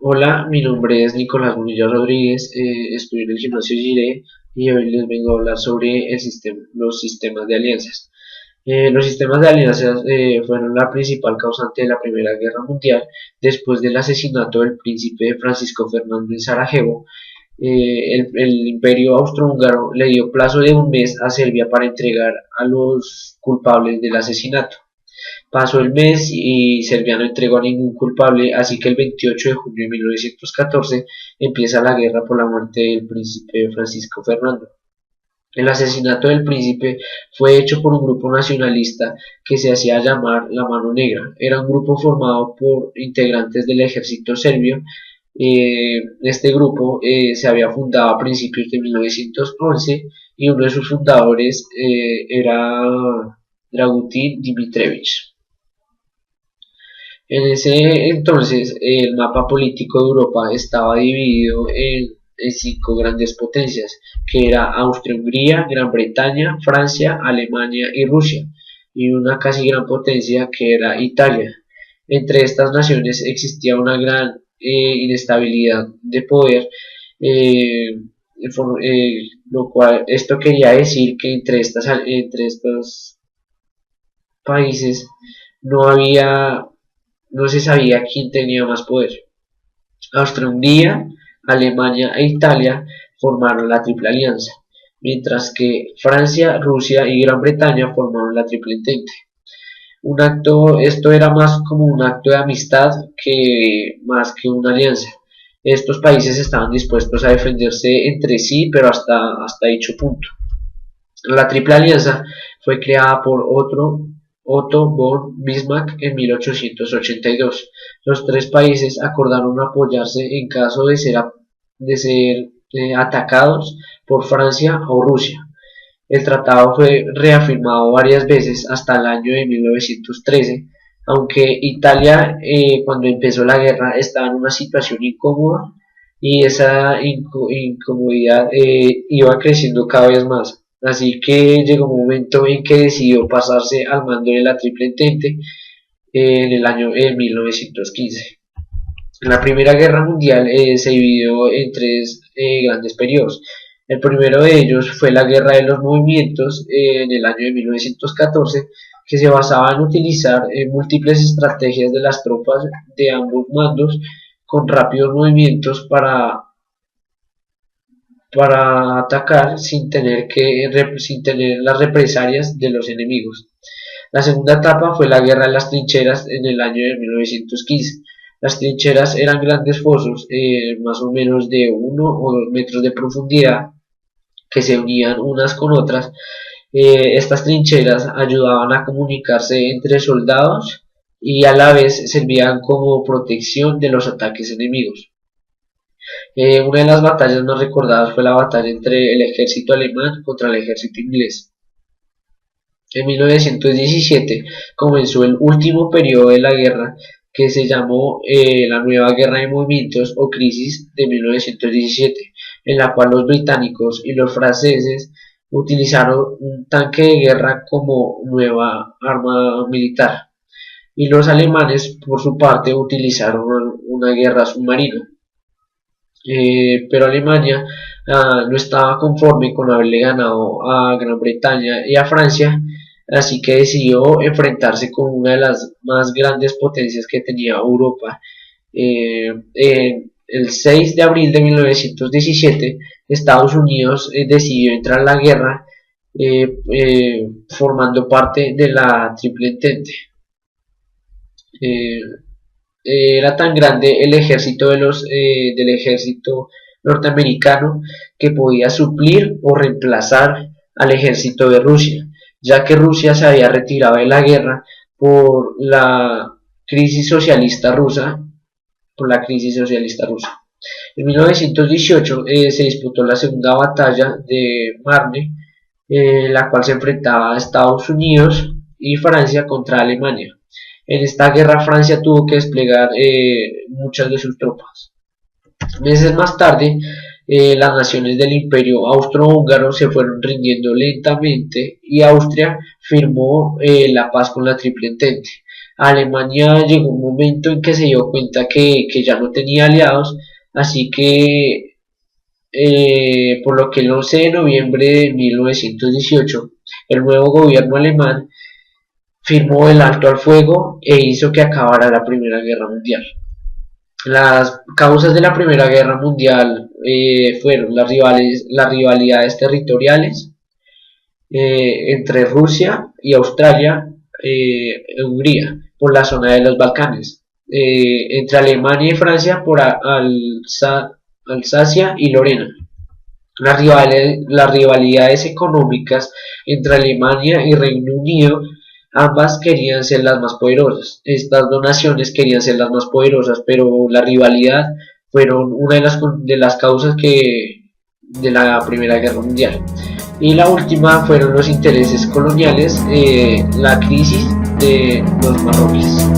Hola, mi nombre es Nicolás Munilla Rodríguez, estoy en el gimnasio Giré y hoy les vengo a hablar sobre los sistemas de alianzas. Los sistemas de alianzas fueron la principal causante de la Primera Guerra Mundial después del asesinato del príncipe Francisco Fernando en Sarajevo. El imperio austrohúngaro le dio plazo de un mes a Serbia para entregar a los culpables del asesinato. Pasó el mes y Serbia no entregó a ningún culpable, así que el 28 de junio de 1914 empieza la guerra por la muerte del príncipe Francisco Fernando. El asesinato del príncipe fue hecho por un grupo nacionalista que se hacía llamar la Mano Negra. Era un grupo formado por integrantes del ejército serbio. Este grupo se había fundado a principios de 1911 y uno de sus fundadores era Dragutin Dimitrievich. En ese entonces el mapa político de Europa estaba dividido en cinco grandes potencias, que era Austria-Hungría, Gran Bretaña, Francia, Alemania y Rusia, y una casi gran potencia que era Italia. Entre estas naciones existía una gran inestabilidad de poder, eh, lo cual esto quería decir que entre estos países no había no se sabía quién tenía más poder. Austria-Hungría, Alemania e Italia formaron la Triple Alianza, mientras que Francia, Rusia y Gran Bretaña formaron la Triple Entente. Esto era más como un acto de amistad que más que una alianza. Estos países estaban dispuestos a defenderse entre sí, pero hasta dicho punto. La Triple Alianza fue creada por Otto von Bismarck en 1882. Los tres países acordaron apoyarse en caso de ser atacados por Francia o Rusia. El tratado fue reafirmado varias veces hasta el año de 1913, aunque Italia cuando empezó la guerra estaba en una situación incómoda y esa incomodidad iba creciendo cada vez más. Así que llegó un momento en que decidió pasarse al mando de la Triple Entente en el año 1915. La Primera Guerra Mundial se dividió en tres grandes periodos. El primero de ellos fue la Guerra de los Movimientos en el año de 1914, que se basaba en utilizar múltiples estrategias de las tropas de ambos bandos con rápidos movimientos para atacar sin tener las represalias de los enemigos. La segunda etapa fue la guerra de las trincheras en el año de 1915. Las trincheras eran grandes fosos, más o menos de 1 o 2 metros de profundidad, que se unían unas con otras. Estas trincheras ayudaban a comunicarse entre soldados y a la vez servían como protección de los ataques enemigos. Una de las batallas más recordadas fue la batalla entre el ejército alemán contra el ejército inglés. En 1917 comenzó el último periodo de la guerra, que se llamó la Nueva Guerra de Movimientos o Crisis de 1917, en la cual los británicos y los franceses utilizaron un tanque de guerra como nueva arma militar, y los alemanes por su parte utilizaron una guerra submarina. Pero Alemania no estaba conforme con haberle ganado a Gran Bretaña y a Francia, así que decidió enfrentarse con una de las más grandes potencias que tenía Europa. El 6 de abril de 1917, Estados Unidos decidió entrar a la guerra formando parte de la Triple Entente. Eh, Era tan grande el ejército del ejército norteamericano que podía suplir o reemplazar al ejército de Rusia, ya que Rusia se había retirado de la guerra por la crisis socialista rusa, En 1918 se disputó la segunda batalla de Marne, la cual se enfrentaba a Estados Unidos y Francia contra Alemania. En esta guerra Francia tuvo que desplegar muchas de sus tropas. Meses más tarde, las naciones del Imperio Austrohúngaro se fueron rindiendo lentamente y Austria firmó la paz con la Triple Entente. Alemania llegó un momento en que se dio cuenta que ya no tenía aliados, así que por lo que el 11 de noviembre de 1918 el nuevo gobierno alemán firmó el alto al fuego e hizo que acabara la Primera Guerra Mundial. Las causas de la Primera Guerra Mundial fueron las rivalidades territoriales entre Rusia y Australia, Hungría, por la zona de los Balcanes, entre Alemania y Francia por Alsacia y Lorena. Las rivalidades económicas entre Alemania y Reino Unido, ambas querían ser las más poderosas. Estas dos naciones querían ser las más poderosas, pero la rivalidad fueron una de las causas de la Primera Guerra Mundial. Y la última fueron los intereses coloniales, la crisis de los marroquíes.